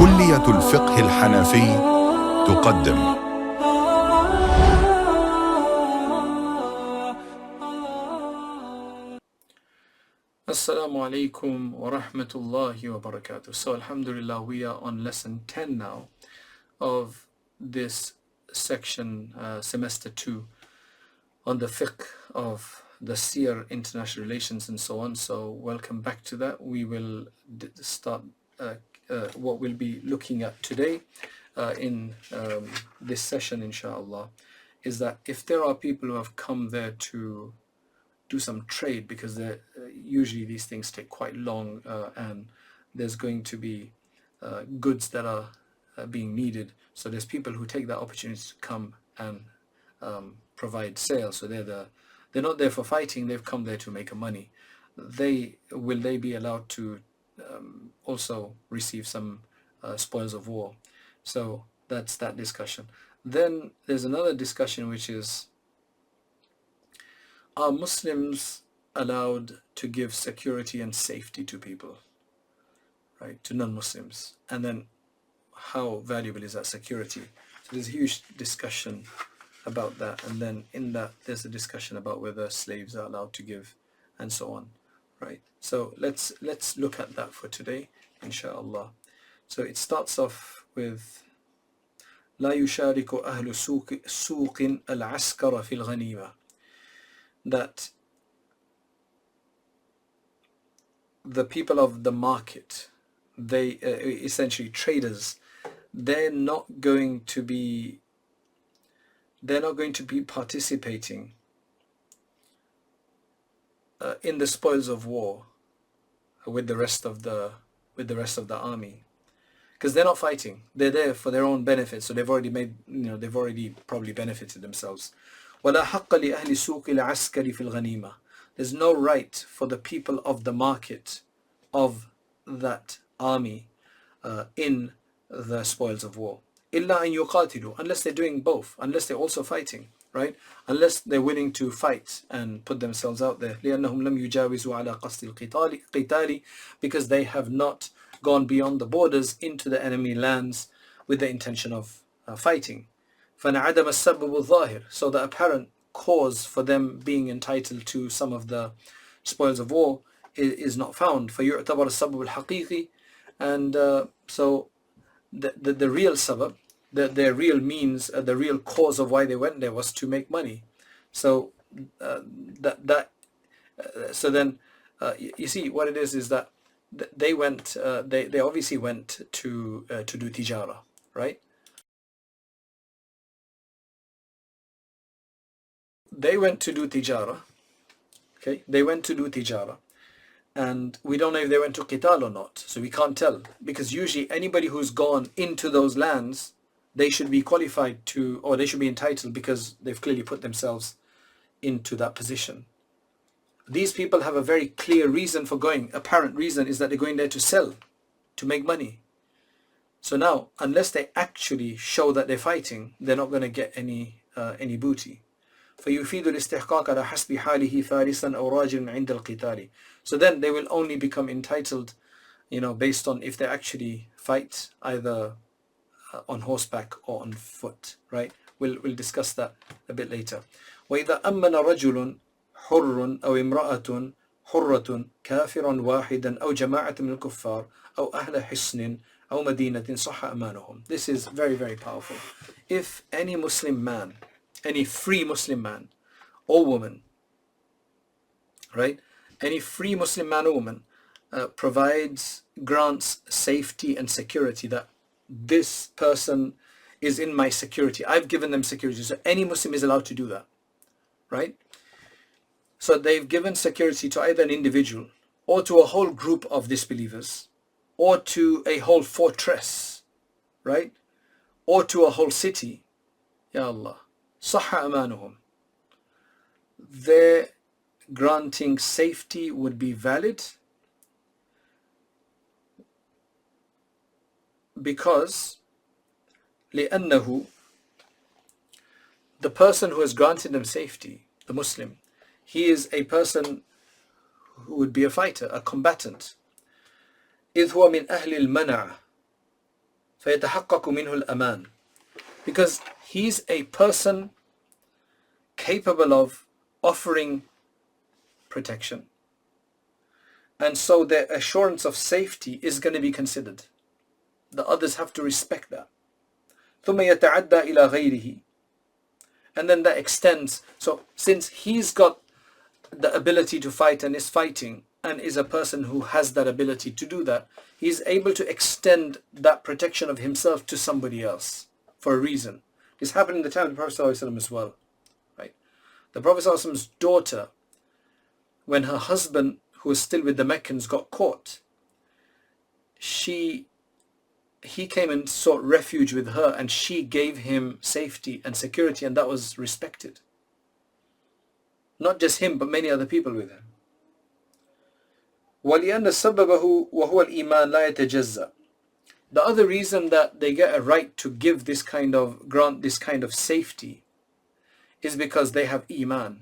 كلية الفقه الحنفي تقدم. Assalamu alaikum wa rahmatullahi wa barakatuh. So alhamdulillah, we are on lesson 10 now of this section, semester 2, on the fiqh of the seer, international relations and so on. So welcome back to that. We will start what we'll be looking at today in this session, inshallah, is that if there are people who have come there to do some trade, because usually these things take quite long and there's going to be goods that are being needed, so there's people who take that opportunity to come and provide sales. So they're not there for fighting, they've come there to make money. Will they be allowed to also receive some spoils of war? So that's that discussion. Then there's another discussion, which is, are Muslims allowed to give security and safety to people, right, to non-Muslims? And then how valuable is that security? So there's a huge discussion about that. And then in that, there's a discussion about whether slaves are allowed to give and so on, right? So let's look at that for today, inshallah. So it starts off with لا يشارك أهل سوق العسكر في الغنيمة, that the people of the market, they essentially traders, they're not going to be participating in the spoils of war with the rest of the army, because they're not fighting. They're there for their own benefit, so they've already probably benefited themselves. ولا حق لأهل سوق العسكر في الغنيمة. There's no right for the people of the market of that army in the spoils of war. إلا أن يقاتلوا, unless they're doing both, unless they're also fighting, right? Unless they're willing to fight and put themselves out there. لأنهم لم يجاوزوا على قصد القتال, because they have not gone beyond the borders into the enemy lands with the intention of fighting. فَنَعَدَمَ السَّبَبُ الظَّاهِرِ, so the apparent cause for them being entitled to some of the spoils of war is not found. فَيُعْتَبَرَ السَّبَبُ الْحَقِيقِ, and so the real sabab, their real means, the real cause of why they went there was to make money. So so then you see what it is that they went, they obviously went to do tijara, right? They went to do tijara, okay? They went to do tijara, and we don't know if they went to qital or not, so we can't tell, because usually anybody who's gone into those lands, they should be qualified to, or they should be entitled, because they've clearly put themselves into that position. These people have a very clear reason for going. Apparent reason is that they're going there to sell, to make money. So now, unless they actually show that they're fighting, they're not going to get any booty. فيفيد الاستحقاق على حسب حاله فارسا أو راجل عند القتال. So then they will only become entitled, based on if they actually fight, either on horseback or on foot, right? We'll discuss that a bit later. وإذا أمن رجل حر أو امرأة حرة كافرا واحدا أو جماعة من الكفار أو أهل حصن أو مدينة صح أمانهم. This is very, very powerful. If any Muslim man, any free Muslim man or woman, right? Any free Muslim man or woman grants safety and security, that this person is in my security, I've given them security. So any Muslim is allowed to do that, right? So they've given security to either an individual or to a whole group of disbelievers, or to a whole fortress, right? Or to a whole city. Ya Allah. صح أمانهم. Their granting safety would be valid, because لأنه, the person who has granted them safety, the Muslim, he is a person who would be a fighter, a combatant. إذ هو من أهل المنع, فيتحقق منه الأمان, because he's a person capable of offering protection, and so the assurance of safety is going to be considered. The others have to respect that. ثم يتعدى إلى غيره, and then that extends. So since he's got the ability to fight and is fighting and is a person who has that ability to do that, he's able to extend that protection of himself to somebody else for a reason. This happened in the time of the Prophet ﷺ as well. Right? The Prophet ﷺ's daughter, when her husband, who was still with the Meccans, got caught, he came and sought refuge with her, and she gave him safety and security, and that was respected. Not just him, but many other people with him. وَلِأَنَّ سَبَبَهُ وَهُوَ الْإِيمَانِ لَا يَتَجَزَّأ. The other reason that they get a right to give this kind of, grant this kind of safety, is because they have Iman.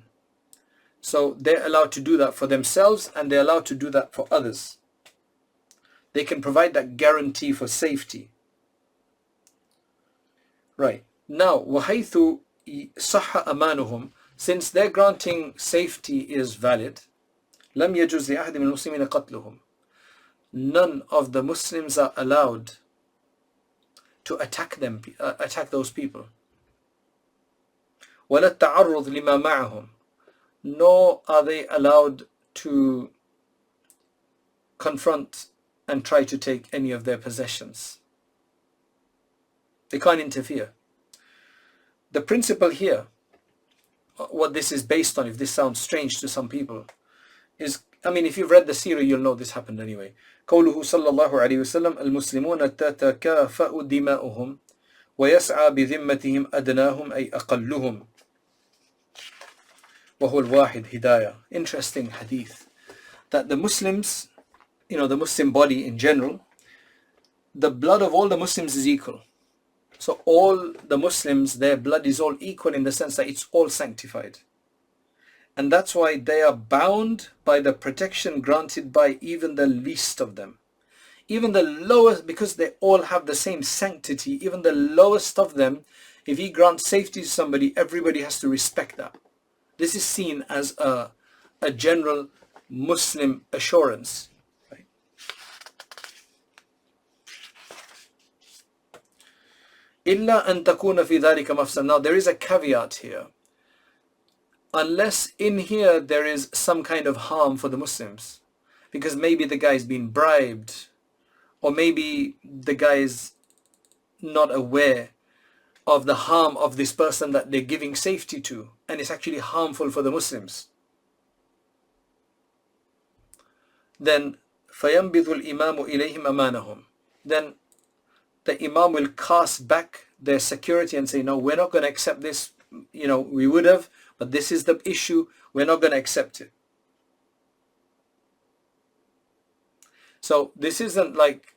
So they're allowed to do that for themselves, and they're allowed to do that for others. They can provide that guarantee for safety. Right. Now, وَحَيْثُ صَحَّ أَمَانُهُمْ, since their granting safety is valid, لَمْ يَجُزْ لِأَحَدٍ مِنَ الْمُسْلِمِينَ قَتْلُهُمْ. None of the Muslims are allowed to attack them, attack those people. وَلَا التَّعَرُّضْ لِمَا مَعَهُمْ. Nor are they allowed to confront and try to take any of their possessions. They can't interfere. The principle here, what this is based on, if this sounds strange to some people, is, I mean, if you've read the seerah, you'll know this happened anyway. قوله صلى الله عليه وسلم المسلمون تتكافأ دماؤهم ويسعى بذمتهم أدناهم أي أقلهم وهو الواحد هداية. Interesting hadith. That the Muslims, the Muslim body in general, the blood of all the Muslims is equal. So all the Muslims, their blood is all equal in the sense that it's all sanctified. And that's why they are bound by the protection granted by even the least of them. Even the lowest, because they all have the same sanctity, even the lowest of them, if he grants safety to somebody, everybody has to respect that. This is seen as a general Muslim assurance. إِلَّا أَن تَكُونَ فِي ذَلِكَ مَفْسَدَةٌ. Now there is a caveat here. Unless in here there is some kind of harm for the Muslims. Because maybe the guy's been bribed, or maybe the guy's not aware of the harm of this person that they're giving safety to, and it's actually harmful for the Muslims. Then فَيَنْبِذُ الْإِمَامُ إِلَيْهِمْ أَمَانَهُمْ. Then the Imam will cast back their security and say, no, we're not going to accept this. We would have, but this is the issue. We're not going to accept it. So this isn't like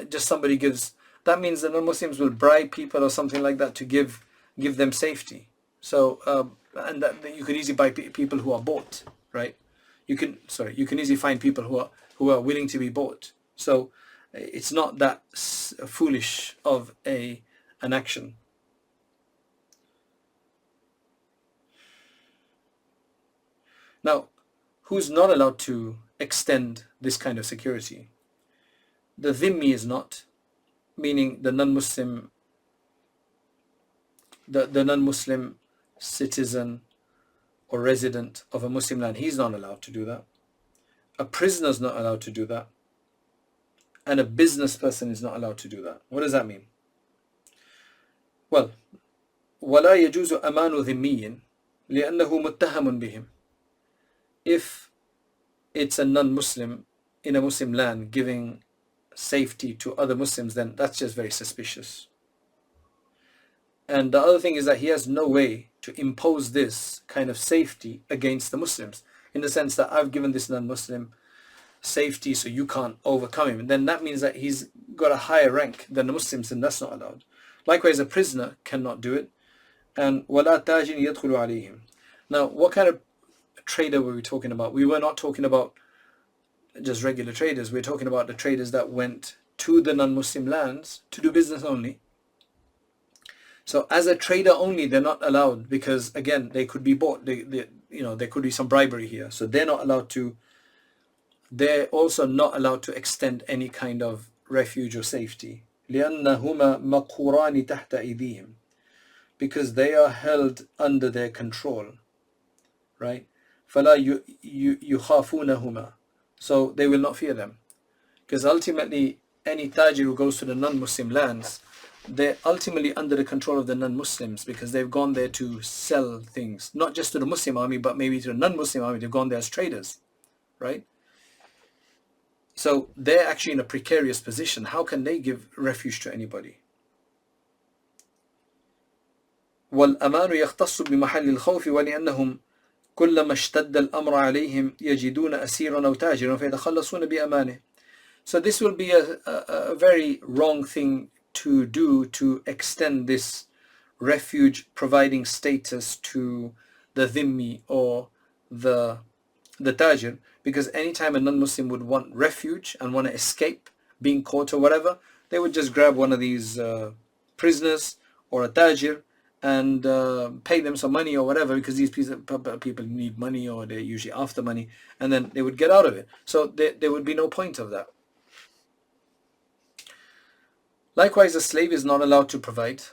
just somebody gives. That means the non-Muslims will bribe people or something like that to give them safety. So and that you could easily buy people who are bought, right? You can easily find people who are willing to be bought. So it's not that foolish of an action. Now, who's not allowed to extend this kind of security? The dhimmi is not, meaning the non-Muslim, the non-Muslim citizen or resident of a Muslim land. He's not allowed to do that. A prisoner is not allowed to do that. And a business person is not allowed to do that. What does that mean? Well, وَلَا يَجُوزُ أَمَانُ ذِمِّيٍّ لِأَنَّهُ مُتَّهَمٌ بِهِمْ. If it's a non-Muslim in a Muslim land giving safety to other Muslims, then that's just very suspicious. And the other thing is that he has no way to impose this kind of safety against the Muslims, in the sense that I've given this non-Muslim safety so you can't overcome him. And then that means that he's got a higher rank than the Muslims, and that's not allowed. Likewise, a prisoner cannot do it. And وَلَا تَاجٍ يَدْخُلُ عَلَيْهِمْ. Now, what kind of trader were we talking about? We were not talking about just regular traders. We're talking about the traders that went to the non-Muslim lands to do business only. So as a trader only, they're not allowed, because again, they could be bought. There could be some bribery here. So they're not allowed to. They're also not allowed to extend any kind of refuge or safety. لأنهما مقهوران تحت أيديهم, because they are held under their control, right? فلا يخافونهما, so they will not fear them, because ultimately any tajir who goes to the non-Muslim lands, they're ultimately under the control of the non-Muslims, because they've gone there to sell things, not just to the Muslim army, but maybe to the non-Muslim army. They've gone there as traders, right? So they're actually in a precarious position. How can they give refuge to anybody? والأمان يختص بمحل الخوف ولأنهم كلما اشتد الأمر عليهم يجدون أسيرا أو تاجرا فيتخلصون بأمانه. So this will be a very wrong thing to do, to extend this refuge providing status to the dhimmi or the tajir, because anytime a non-Muslim would want refuge and want to escape being caught or whatever, they would just grab one of these prisoners or a tajir and pay them some money or whatever, because these people need money, or they're usually after money, and then they would get out of it. So there would be no point of that. Likewise, a slave is not allowed to provide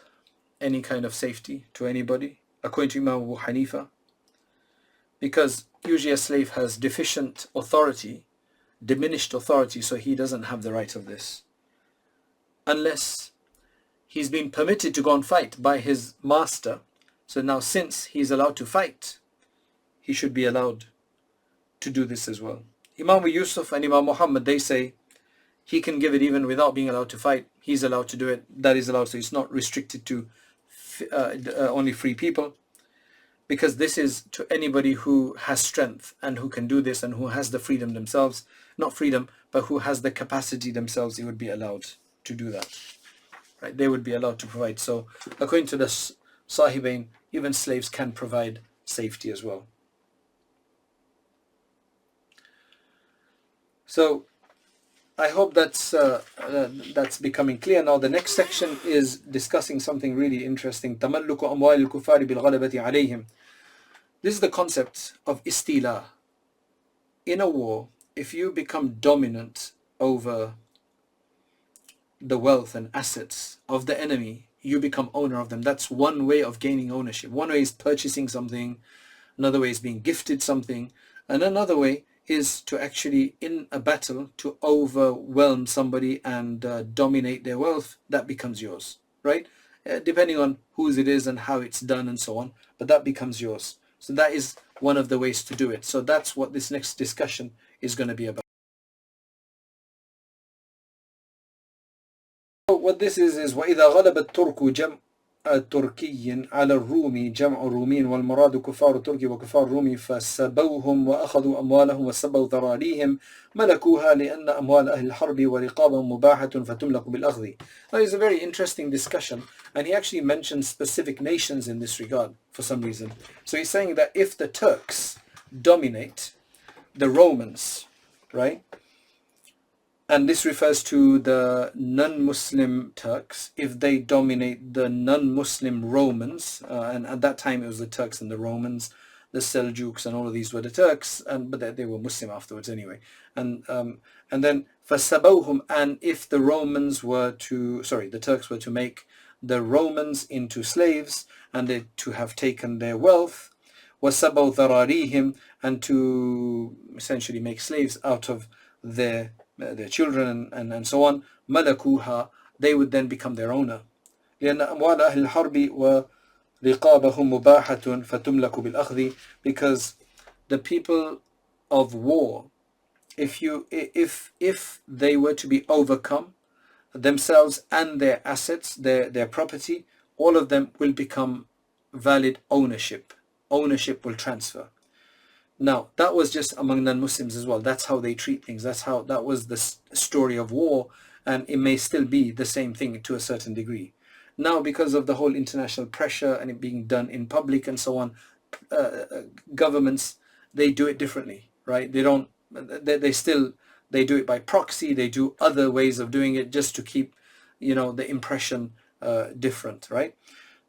any kind of safety to anybody, according to Imam Abu Hanifa, because usually a slave has deficient authority, diminished authority, so he doesn't have the right of this. Unless he's been permitted to go and fight by his master. So now, since he's allowed to fight, he should be allowed to do this as well. Imam Yusuf and Imam Muhammad, they say he can give it even without being allowed to fight. He's allowed to do it. That is allowed. So it's not restricted to only free people, because this is to anybody who has strength and who can do this and who has the freedom themselves. Not freedom, but who has the capacity themselves, they would be allowed to do that. Right? They would be allowed to provide. So according to the Sahibain, even slaves can provide safety as well. So I hope that's becoming clear. Now the next section is discussing something really interesting. تملك أموال الكفار بالغلبة عليهم. This is the concept of istila. In a war, if you become dominant over the wealth and assets of the enemy, you become owner of them. That's one way of gaining ownership. One way is purchasing something, another way is being gifted something, and another way is to actually, in a battle, to overwhelm somebody and dominate their wealth. That becomes yours, right? Depending on whose it is and how it's done and so on, but that becomes yours. So that is one of the ways to do it. So that's what this next discussion is going to be about. So what this is وَإِذَا غَلَبَ التُّرْكُ جَمْعَ تركي على الروم جمع رومين والمراد كفار تركي وكفار رومي فسبوهم وأخذوا أموالهم وسبوا ذراريهم ملكوها لأن أموال أهل الحرب ورقابهم مباحة فتملك بالأخذ. Now it's a very interesting discussion, and he actually mentions specific nations in this regard for some reason. So he's saying that if the Turks dominate the Romans, right? And this refers to the non-Muslim Turks. If they dominate the non-Muslim Romans, and at that time it was the Turks and the Romans, the Seljuks and all of these were the Turks, but they were Muslim afterwards anyway. And then فَسَبَوْهُمْ, and if the the Turks were to make the Romans into slaves and to have taken their wealth, وَسَبَوْ ذَرَارِيهِمْ, and to essentially make slaves out of their children and so on, ملكوها, they would then become their owner. لأن أموال أهل الحرب ورقابهم مباحة فتملك بالأخذ, because the people of war, if they were to be overcome, themselves and their assets, their property, all of them will become valid ownership. Ownership will transfer. Now, that was just among non-Muslims as well. That's how they treat things. That was the story of war, and it may still be the same thing to a certain degree. Now, because of the whole international pressure and it being done in public and so on, governments, they do it differently, right? They still they do it by proxy, they do other ways of doing it just to keep, the impression different, right?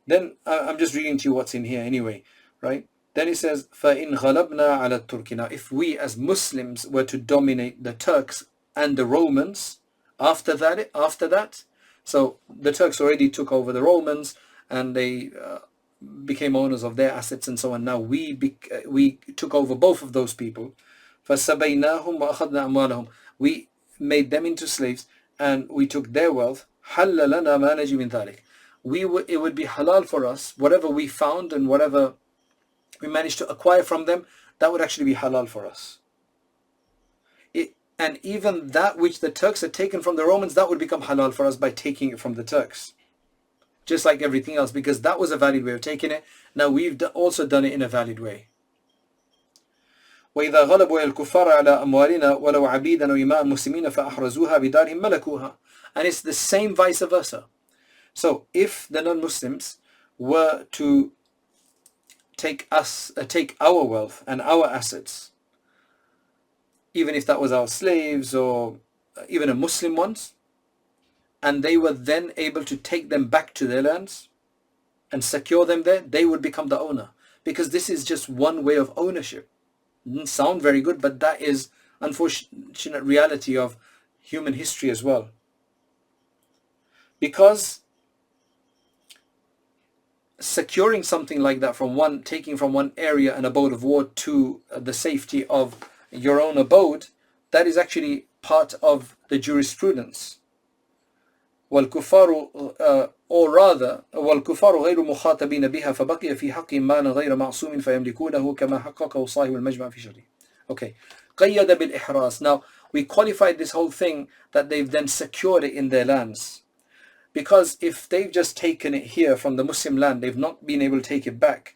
Then I'm just reading to you what's in here anyway, right? Then it says, فَإِنْ غَلَبْنَا عَلَى التُّرْكِ. Now, if we as Muslims were to dominate the Turks and the Romans after that, so the Turks already took over the Romans and they became owners of their assets and so on. Now we took over both of those people. فَسَبَيْنَاهُمْ وَأَخَذْنَا أَمْوَالَهُمْ. We made them into slaves and we took their wealth. حَلَّ لَنَا مَا نَجِي مِنْ ذَلِكَ. It would be halal for us, whatever we found and whatever we managed to acquire from them, that would actually be halal for us. And even that which the Turks had taken from the Romans, that would become halal for us by taking it from the Turks. Just like everything else, because that was a valid way of taking it. Now we've also done it in a valid way. وَإِذَا غَلَبُوا الْكُفَّارَ عَلَى أَمْوَالِنَا وَلَوْ عَبِيدًا وَإِمَاءً مُسْلِمِينَ فَأَحْرَزُوهَا بِدَارِهِمْ مَلَكُوهَا. And it's the same vice versa. So if the non-Muslims were to take our wealth and our assets, even if that was our slaves or even a Muslim ones, and they were then able to take them back to their lands and secure them there, they would become the owner. Because this is just one way of ownership. It doesn't sound very good, but that is unfortunate reality of human history as well. Because securing something like that taking from one area, an abode of war, to the safety of your own abode, that is actually part of the jurisprudence. والكفار or rather والكفار غير مخاطبين بها فبقي في حق مال غير معصوم فيملكونه كما حققه صاحب المجمع في شرعه. Okay. قيد بالإحراز. Now we qualified this whole thing that they've then secured it in their lands. Because if they've just taken it here from the Muslim land, they've not been able to take it back,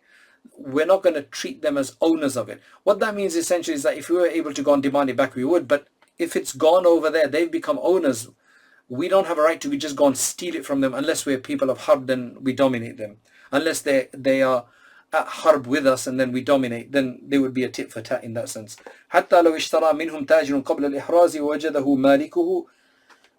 we're not going to treat them as owners of it. What that means essentially is that if we were able to go and demand it back, we would. But if it's gone over there, they've become owners. We don't have a right to just go and steal it from them unless we're people of harb, then we dominate them. Unless they are at harb with us and then we dominate, then they would be a tit for tat in that sense. حتى لو اشترى منهم تاجر قبل الإحراز ووجده مالكه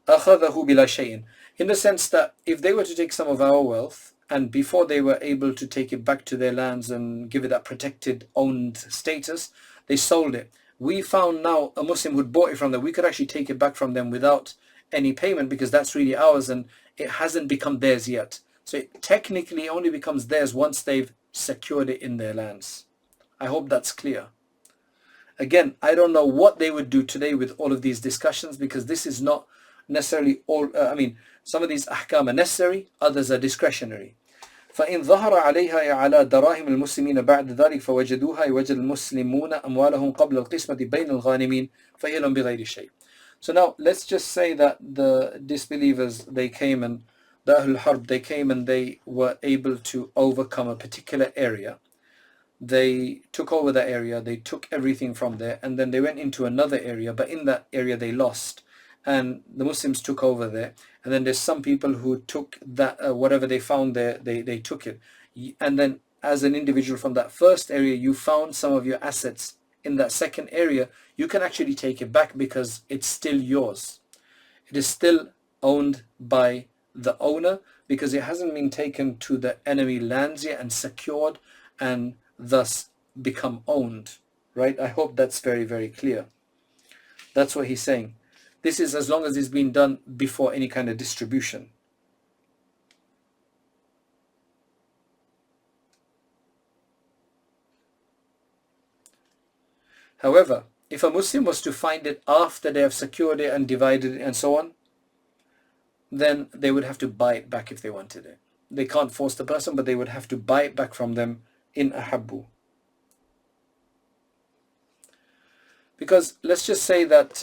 أخذه بلا شيء. In the sense that if they were to take some of our wealth and before they were able to take it back to their lands and give it that protected owned status, they sold it. We found now a Muslim who'd bought it from them. We could actually take it back from them without any payment because that's really ours and it hasn't become theirs yet. So it technically only becomes theirs once they've secured it in their lands. I hope that's clear. Again, I don't know what they would do today with all of these discussions because this is not necessarily all, some of these ahkam are necessary, others are discretionary. فإن ظهر عليها إعلاء دراهم المسلمين بعد ذلك فوجدوها يوجد المسلمون أموالهم قبل القسمة بين الغانمين فهي لهم بغير شيء. So now let's just say that the disbelievers, they came and the Ahlul Harb, they came and they were able to overcome a particular area. They took over that area, they took everything from there, and then they went into another area, but in that area they lost. And the Muslims took over there. And then there's some people who took that, whatever they found there, they took it. And then as an individual from that first area, you found some of your assets in that second area, you can actually take it back because it's still yours. It is still owned by the owner because it hasn't been taken to the enemy lands yet and secured and thus become owned. Right? I hope that's very, very clear. That's what he's saying. This is as long as it's been done before any kind of distribution. However, if a Muslim was to find it after they have secured it and divided it and so on, then they would have to buy it back if they wanted it. They can't force the person, but they would have to buy it back from them in ahabbu. Because let's just say that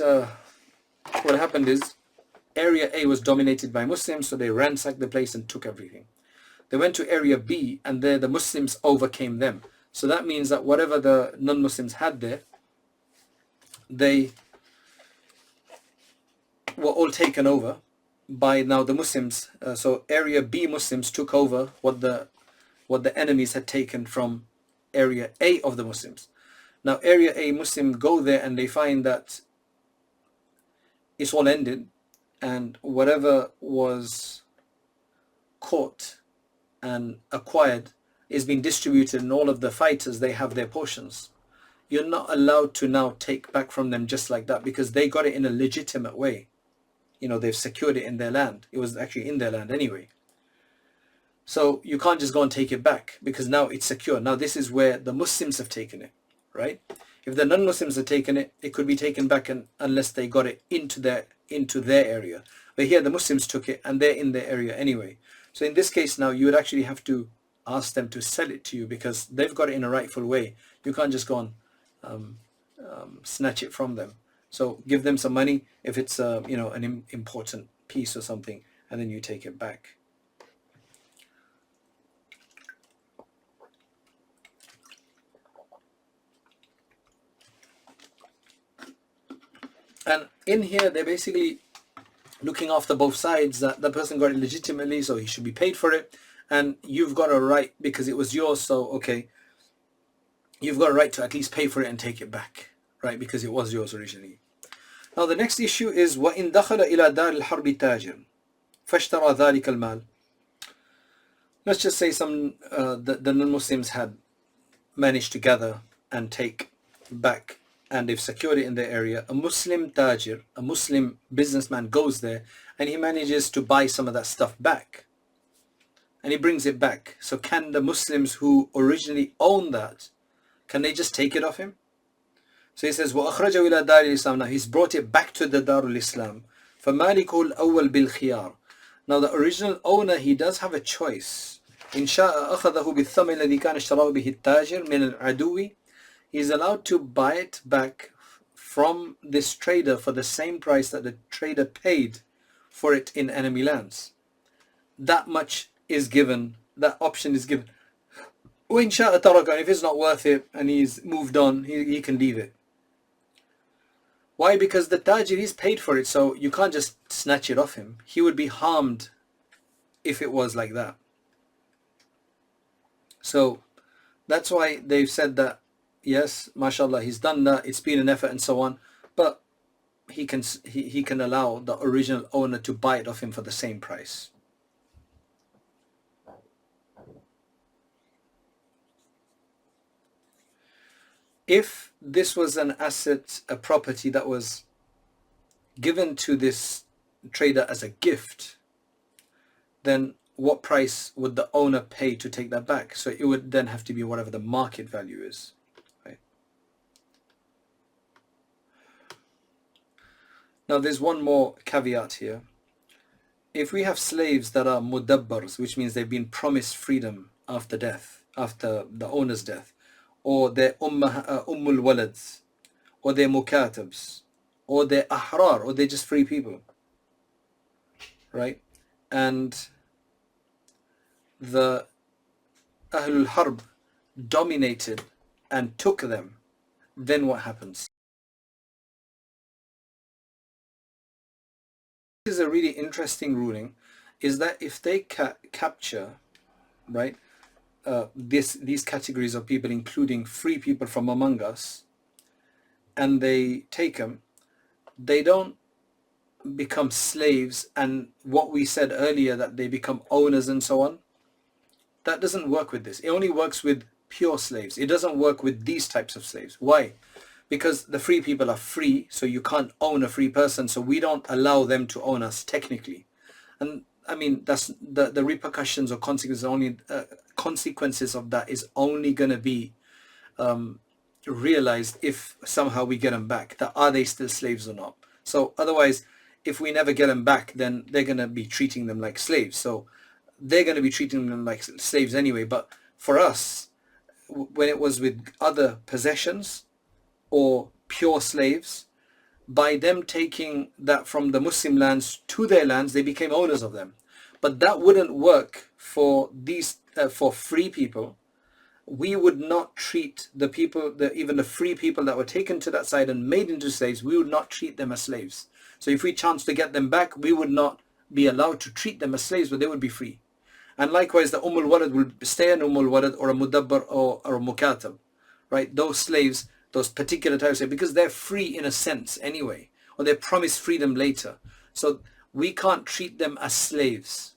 what happened is area A was dominated by Muslims, so they ransacked the place and took everything. They went to area B and there the Muslims overcame them. So that means that whatever the non-Muslims had there, they were all taken over by now the Muslims. So area B Muslims took over what the enemies had taken from area A of the Muslims. Now area A Muslim go there and they find that it's all ended, and whatever was caught and acquired is being distributed, and all of the fighters, they have their portions. You're not allowed to now take back from them just like that, because they got it in a legitimate way. You know, they've secured it in their land. It was actually in their land anyway. So you can't just go and take it back, because now it's secure. Now this is where the Muslims have taken it, right? If the non-Muslims have taken it, it could be taken back unless they got it into their area. But here the Muslims took it and they're in their area anyway. So in this case now, you would actually have to ask them to sell it to you, because they've got it in a rightful way. You can't just go and snatch it from them. So give them some money if it's you know, an important piece or something, and then you take it back. And in here, they're basically looking after both sides, that the person got it legitimately, so he should be paid for it. And you've got a right, because it was yours, so okay, you've got a right to at least pay for it and take it back, right? Because it was yours originally. Now the next issue is وَإِن دَخَلَ إِلَى دَارِ الْحَرْبِ تَاجِرٌ فَاشْتَرَى ذَلِكَ الْمَالِ. Let's just say the non-Muslims had managed to gather and take back, and they've secured it in their area. A Muslim tajir, a Muslim businessman, goes there and he manages to buy some of that stuff back, and he brings it back. So can the Muslims who originally own that, can they just take it off him? So he says, وَأَخْرَجَهُ إِلَى دَارِ الْإِسْلَامِ. Now he's brought it back to the Darul Islam. فَمَالِكُهُ الْأَوَّلْ بِالْخِيَارِ. Now the original owner, he does have a choice. إِنْ شَاءَ أَخَذَهُ بِالثَّمَنِ الَّذِي كَانَ اشْتَرَاهُ بِهِ التَّاجِرُ مِنَ الْعَدُوِّ. He's allowed to buy it back from this trader for the same price that the trader paid for it in enemy lands. That much is given, that option is given. وَإِنْ شَاءَ تَرَكَهُ. If it's not worth it and he's moved on, he can leave it. Why? Because the tajir, he's paid for it, so you can't just snatch it off him. He would be harmed if it was like that. So that's why they've said that, yes, mashallah, he's done that, it's been an effort and so on, but he can allow the original owner to buy it off him for the same price. If this was an asset, a property that was given to this trader as a gift, then what price would the owner pay to take that back? So it would then have to be whatever the market value is. Right? Now there's one more caveat here. If we have slaves that are mudabbars, which means they've been promised freedom after death, after the owner's death, or they're ummul walads, or they're mukatabs, or they're ahrar, or they're just free people, right? And the Ahlul Harb dominated and took them, then what happens? This is a really interesting ruling, is that if they capture, right, these categories of people, including free people from among us, and they take them, they don't become slaves, and what we said earlier, that they become owners and so on, that doesn't work with this. It only works with pure slaves. It doesn't work with these types of slaves. Why? Because the free people are free, so you can't own a free person, so we don't allow them to own us technically. And I mean, that's the repercussions or consequences of that is only going to be realized if somehow we get them back. That are they still slaves or not? So otherwise, if we never get them back, then they're going to be treating them like slaves. So they're going to be treating them like slaves anyway. But for us, when it was with other possessions or pure slaves, by them taking that from the Muslim lands to their lands, they became owners of them. But that wouldn't work for these for free people. We would not treat the people, even the free people that were taken to that side and made into slaves, we would not treat them as slaves. So if we chance to get them back, we would not be allowed to treat them as slaves, but they would be free. And likewise, the Walad will stay an Walad or a Mudabbar or a Mukatab, right? Those slaves, those particular types of slaves, because they're free in a sense anyway, or they're promised freedom later. So we can't treat them as slaves,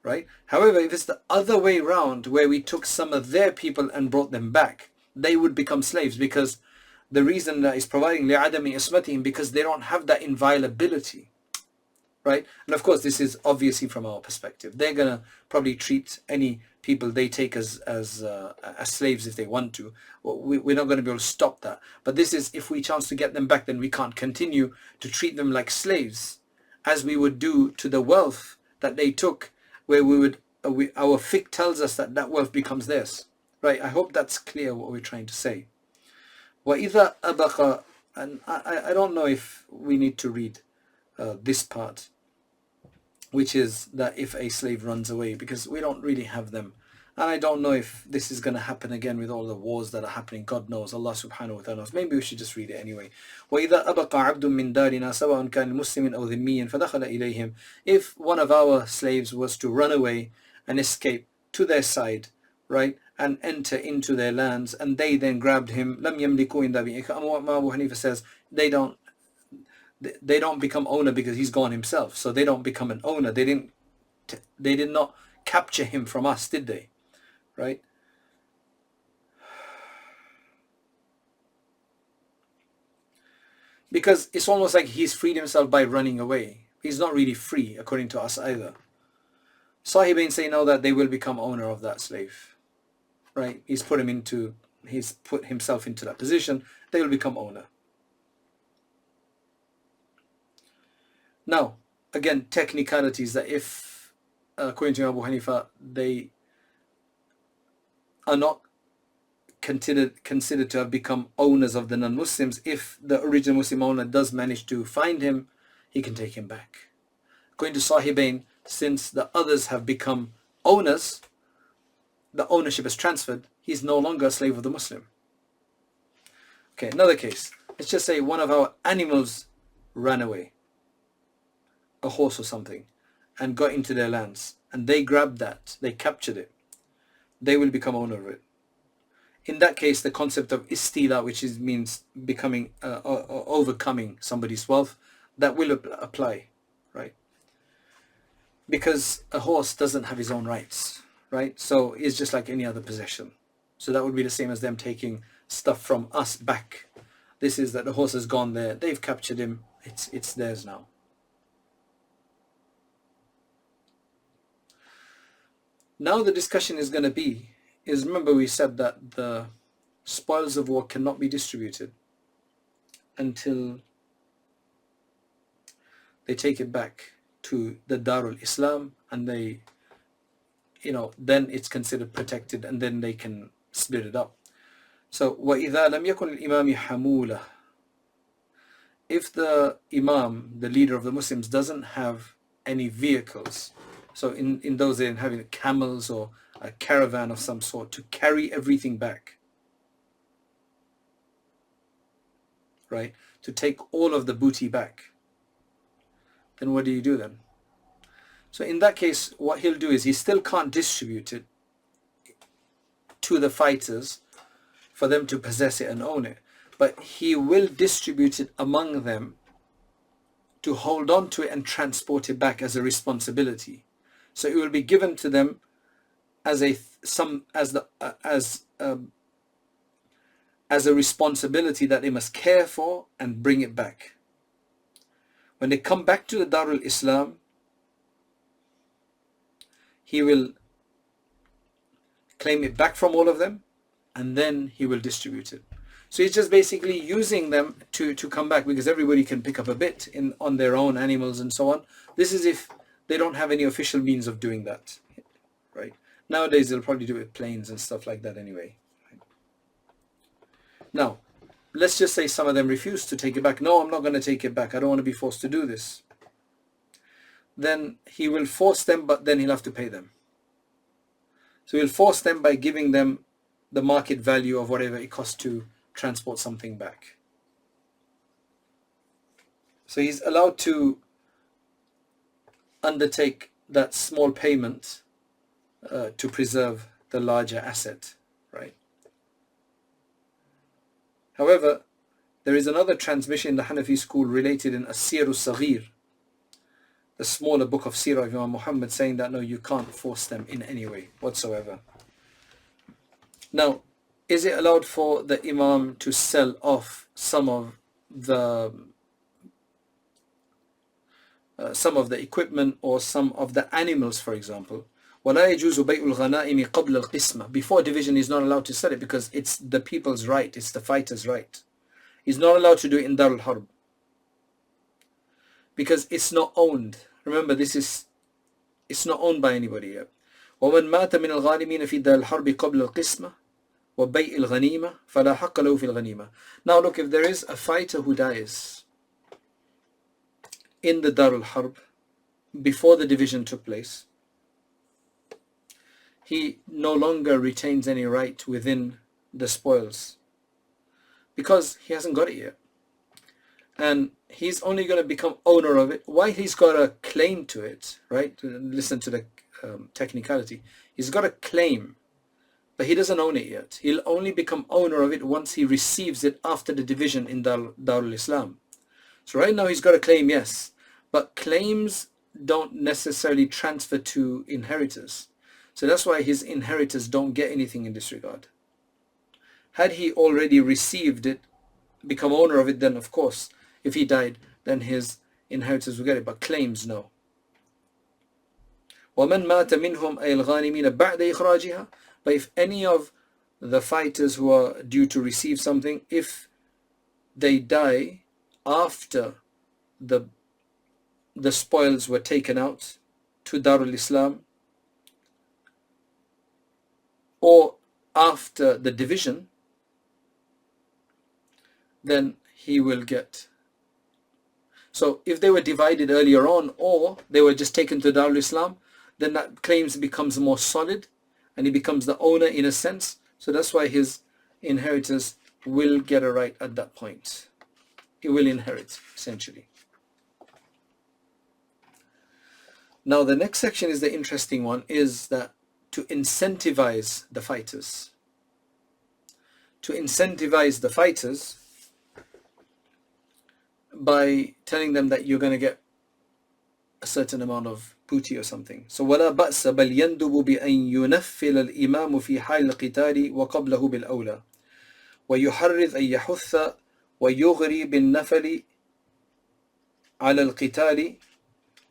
right? However, if it's the other way around, where we took some of their people and brought them back, they would become slaves, because the reason that is providing لِعَدَمِ إِسْمَتِهِمْ, because they don't have that inviolability, right? And of course, this is obviously from our perspective. They're going to probably treat any people they take as slaves if they want to. We're not going to be able to stop that. But this is, if we chance to get them back, then we can't continue to treat them like slaves, as we would do to the wealth that they took, where our fiqh tells us that that wealth becomes theirs, right? I hope that's clear what we're trying to say. وَإِذَا أَبَقَ, and I don't know if we need to read this part, which is that if a slave runs away, because we don't really have them. And I don't know if this is going to happen again with all the wars that are happening. God knows. Allah subhanahu wa ta'ala knows. Maybe we should just read it anyway. وَإِذَا أَبَقَ عَبْدٌ مِّن دَارِنَا سَوَاءٌ كَانَ مُسْلِمٍ أَوْ ذِمِّيًّا فَدَخَلَ إِلَيْهِمْ. If one of our slaves was to run away and escape to their side, right, and enter into their lands, and they then grabbed him, لَمْ يَمْلِكُوا إِنْ دَابِئِكَ. Abu Hanifa says they don't become owner, because he's gone himself. So they don't become an owner. They did not capture him from us, did they? Right? Because it's almost like he's freed himself by running away. He's not really free according to us either. Sahibain say no, that they will become owner of that slave. Right? He's put himself into that position. They will become owner. Now, again, technicalities, that if, according to Abu Hanifa, they are not considered to have become owners of the non-Muslims, if the original Muslim owner does manage to find him, he can take him back. According to Sahibain, since the others have become owners, the ownership is transferred, he's no longer a slave of the Muslim. Okay, another case. Let's just say one of our animals ran away, a horse or something, and got into their lands, and they grabbed that, they captured it. They will become owner of it. In that case, the concept of istila, which means becoming, overcoming somebody's wealth, that will apply, right? Because a horse doesn't have his own rights, right? So it's just like any other possession. So that would be the same as them taking stuff from us back. This is that the horse has gone there, they've captured him, it's theirs now. Now the discussion is going to be, remember we said that the spoils of war cannot be distributed until they take it back to the Darul Islam, and they, then it's considered protected, and then they can split it up. So وَإِذَا لَمْ يَكُنْ الْإِمَامِ حَمُولَةً, if the Imam, the leader of the Muslims, doesn't have any vehicles, so in those days having camels or a caravan of some sort to carry everything back, right, to take all of the booty back, then what do you do then? So in that case, what he'll do is he still can't distribute it to the fighters for them to possess it and own it, but he will distribute it among them to hold on to it and transport it back as a responsibility. So it will be given to them as a responsibility that they must care for and bring it back. When they come back to the Darul Islam, he will claim it back from all of them, and then he will distribute it. So he's just basically using them to come back, because everybody can pick up a bit on their own animals and so on. This is if they don't have any official means of doing that, right? Nowadays they'll probably do it with planes and stuff like that anyway. Right? Now, let's just say some of them refuse to take it back. No, I'm not going to take it back. I don't want to be forced to do this. Then he will force them, but then he'll have to pay them. So he'll force them by giving them the market value of whatever it costs to transport something back. So he's allowed to undertake that small payment to preserve the larger asset, right? However, There is another transmission in the Hanafi school related in As-Sir al-Saghir, the smaller book of Sirah of Imam Muhammad, saying that no, you can't force them in any way whatsoever. Now, is it allowed for the Imam to sell off some of the equipment or some of the animals, for example? وَلَا يَجُوزُ بَيْءُ الْغَنَائِمِ قَبْلَ الْقِسْمَةِ. Before division, he's not allowed to sell it because it's the people's right, it's the fighter's right. He's not allowed to do it in Dar al-Harb because it's not owned. Remember, it's not owned by anybody yet. وَمَنْ مَاتَ مِنَ الْغَانِمِينَ فِي دَارِ الْحَرْبِ قَبْلَ الْقِسْمَةِ وَبَيْءِ الْغَنِيمَةِ فَلَا حَقَّ لَهُ فِي الْغَنِيمَةِ. Now look, if there is a fighter who dies in the Dar al-Harb before the division took place, he no longer retains any right within the spoils because he hasn't got it yet. And he's only going to become owner of it. Why he's got a claim to it, right? Listen to the technicality. He's got a claim, but he doesn't own it yet. He'll only become owner of it once he receives it after the division in Darul Islam. So right now he's got a claim, yes, but claims don't necessarily transfer to inheritors. So that's why his inheritors don't get anything in this regard. Had he already received it, become owner of it, then of course, if he died, then his inheritors will get it, but claims, no. وَمَنْ مَاتَ مِنْهُمْ أَيْ الْغَانِمِينَ بَعْدَ إِخْرَاجِهَا. But if any of the fighters who are due to receive something, if they die after the spoils were taken out to Darul Islam, or after the division, then he will get. So if they were divided earlier on, or they were just taken to Darul Islam, then that claims becomes more solid and he becomes the owner in a sense. So that's why his inheritors will get a right at that point. He will inherit, essentially. Now the next section is the interesting one, is that to incentivize the fighters. To incentivize the fighters by telling them that you're going to get a certain amount of booty or something. So وَلَا بَأْسَ بَلْ يَنْدُبُ بِأَنْ يُنَفِّلَ الْإِمَامُ فِي حَالِ الْقِتَالِ وَقَبْلَهُ بِالْأَوْلَى وَيُحَرِّضْ أَنْ يَحُثَّ وَيُغْرِي بِالنَّفَلِ على القتال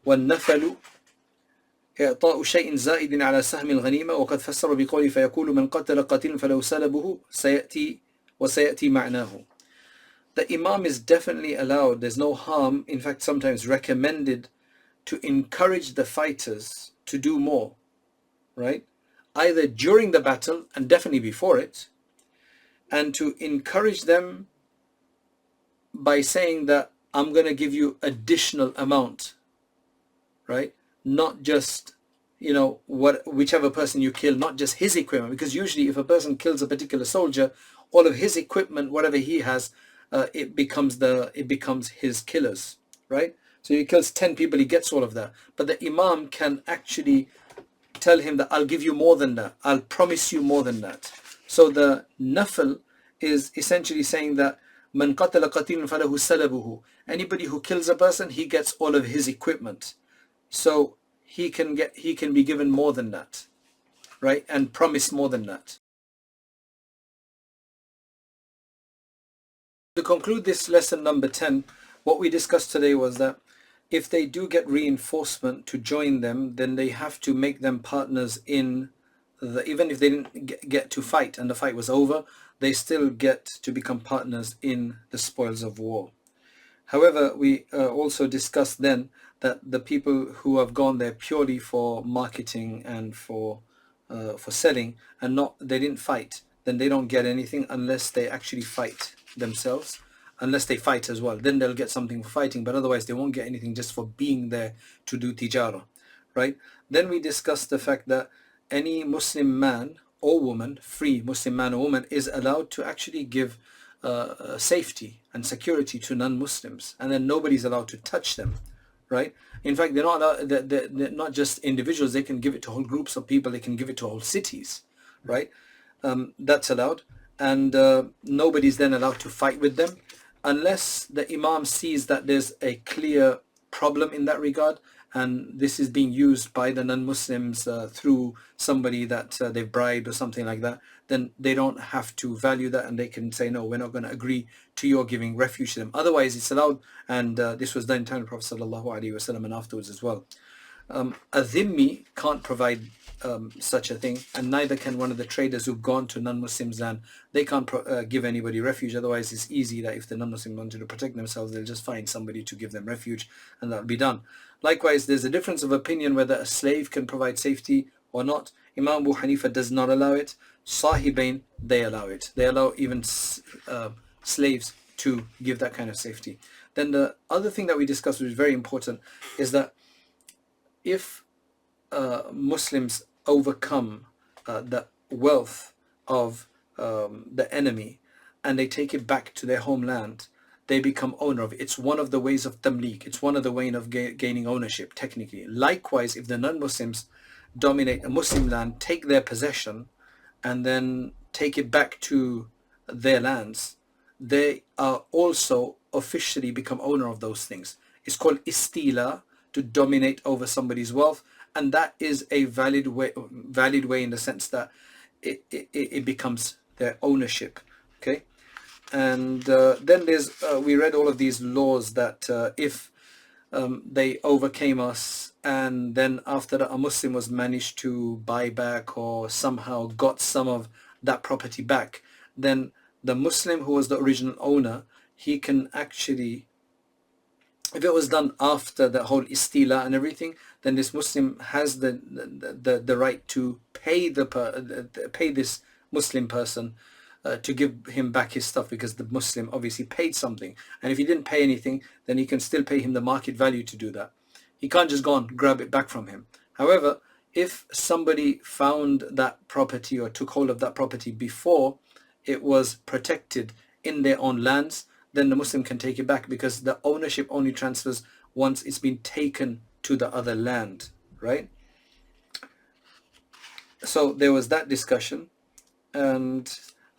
والنفل إعطاء شيء زائد على سهم الغنيمة وقد فسر بقوله فيقول من قتل قتيلا فلو سلبه وسيأتي معناه. The Imam is definitely allowed, there's no harm, in fact sometimes recommended, to encourage the fighters to do more, right? Either during the battle and definitely before it, and to encourage them by saying that I'm going to give you additional amount, right? Not just, whichever person you kill, not just his equipment, because usually if a person kills a particular soldier, all of his equipment, whatever he has, it becomes his killers, right? So he kills 10 people, he gets all of that. But the Imam can actually tell him that I'll give you more than that, I'll promise you more than that. So the nafl is essentially saying that man qatala qatilan falahu salabuhu. Anybody who kills a person, he gets all of his equipment. So he can be given more than that, right? And promised more than that. To conclude this lesson number 10, what we discussed today was that if they do get reinforcement to join them, then they have to make them partners in even if they didn't get to fight and the fight was over, they still get to become partners in the spoils of war. However, we also discussed then that the people who have gone there purely for marketing and for selling and they didn't fight, then they don't get anything unless they actually fight themselves, unless they fight as well. Then they'll get something for fighting, but otherwise they won't get anything just for being there to do tijara, right? Then we discussed the fact that any Muslim man or woman, free Muslim man or woman, is allowed to actually give safety and security to non-Muslims, and then nobody's allowed to touch them, right? In fact, they're not allowed, they're not just individuals, they can give it to whole groups of people, they can give it to whole cities, right? That's allowed, and nobody's then allowed to fight with them. unless the Imam sees that there's a clear problem in that regard, and this is being used by the non-Muslims through somebody that they've bribed or something like that, then they don't have to value that, and they can say, no, we're not going to agree to your giving refuge to them. Otherwise, it's allowed, and this was done in time of the Prophet sallallahu alaihi wasallam and afterwards as well. A dhimmi can't provide such a thing, and neither can one of the traders who've gone to non-Muslims land. They can't give anybody refuge. Otherwise, it's easy that if the non-Muslim wanted to protect themselves, they'll just find somebody to give them refuge, and that'll be done. Likewise, there's a difference of opinion whether a slave can provide safety or not. Imam Abu Hanifa does not allow it. Sahibain, they allow it. They allow even slaves to give that kind of safety. Then the other thing that we discussed, which is very important, is that if Muslims overcome the wealth of the enemy and they take it back to their homeland, they become owner of it. It's one of the ways of tamlik. It's one of the ways of gaining ownership, technically. Likewise, if the non-Muslims dominate a Muslim land, take their possession, and then take it back to their lands, they are also officially become owner of those things. It's called istila, to dominate over somebody's wealth, and that is a valid way in the sense that it becomes their ownership. Okay, and then there's we read all of these laws that if they overcame us, and then after that a Muslim was managed to buy back or somehow got some of that property back, then the Muslim who was the original owner, he can actually, if it was done after the whole istila and everything, then this Muslim has the right to pay pay this Muslim person to give him back his stuff, because the Muslim obviously paid something, and if he didn't pay anything, then he can still pay him the market value to do that. He can't just go and grab it back from him. However, if somebody found that property or took hold of that property before it was protected in their own lands, then the Muslim can take it back, because the ownership only transfers once it's been taken to the other land, right? So there was that discussion. And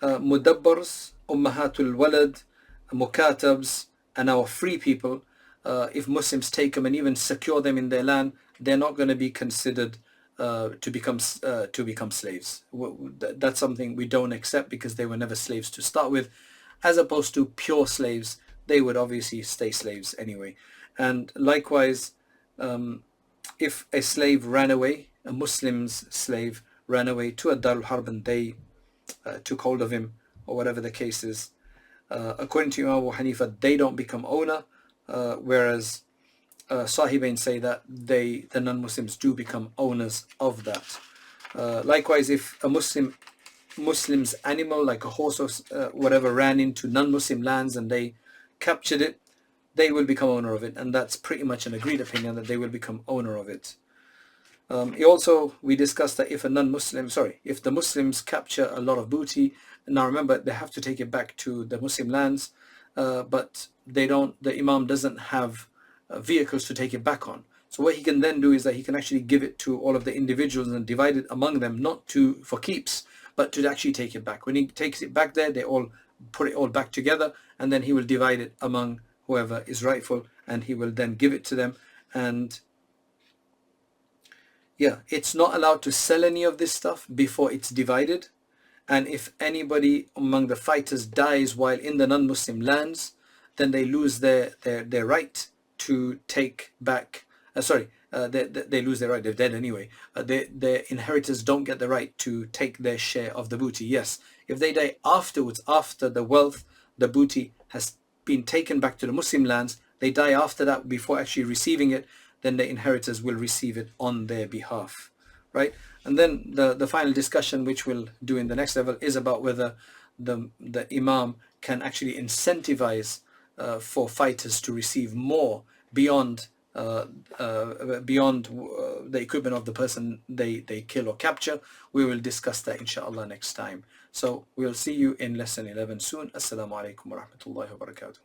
mudabbars, ummahatul walad, mukatabs, and our free people, if Muslims take them and even secure them in their land, they're not going to be considered to become slaves. That's something we don't accept, because they were never slaves to start with. As opposed to pure slaves, they would obviously stay slaves anyway. And likewise, if a slave ran away, a Muslim's slave ran away to a Darul Harb and they took hold of him, or whatever the case is, according to Imam Abu Hanifa, they don't become owner, whereas Sahibain say that the non-Muslims do become owners of that. Likewise, if a Muslim's animal, like a horse or whatever, ran into non-Muslim lands and they captured it, they will become owner of it, and that's pretty much an agreed opinion that they will become owner of it. We discussed that if if the Muslims capture a lot of booty, now remember they have to take it back to the Muslim lands, but the Imam doesn't have vehicles to take it back on. So what he can then do is that he can actually give it to all of the individuals and divide it among them, not for keeps, but to actually take it back. When he takes it back there, they all put it all back together, and then he will divide it among whoever is rightful, and he will then give it to them. And yeah, it's not allowed to sell any of this stuff before it's divided. And if anybody among the fighters dies while in the non-Muslim lands, then they lose their right to take back. They lose their right. They're dead anyway. Their inheritors don't get the right to take their share of the booty. Yes, if they die afterwards, after the wealth, the booty has been taken back to the Muslim lands, they die after that before actually receiving it, then the inheritors will receive it on their behalf, right? And then the final discussion, which we'll do in the next level, is about whether the Imam can actually incentivize for fighters to receive more beyond the equipment of the person they kill or capture. We will discuss that inshallah next time. So we'll see you in lesson 11 soon. Assalamu alaikum wa rahmatullahi wa barakatuh.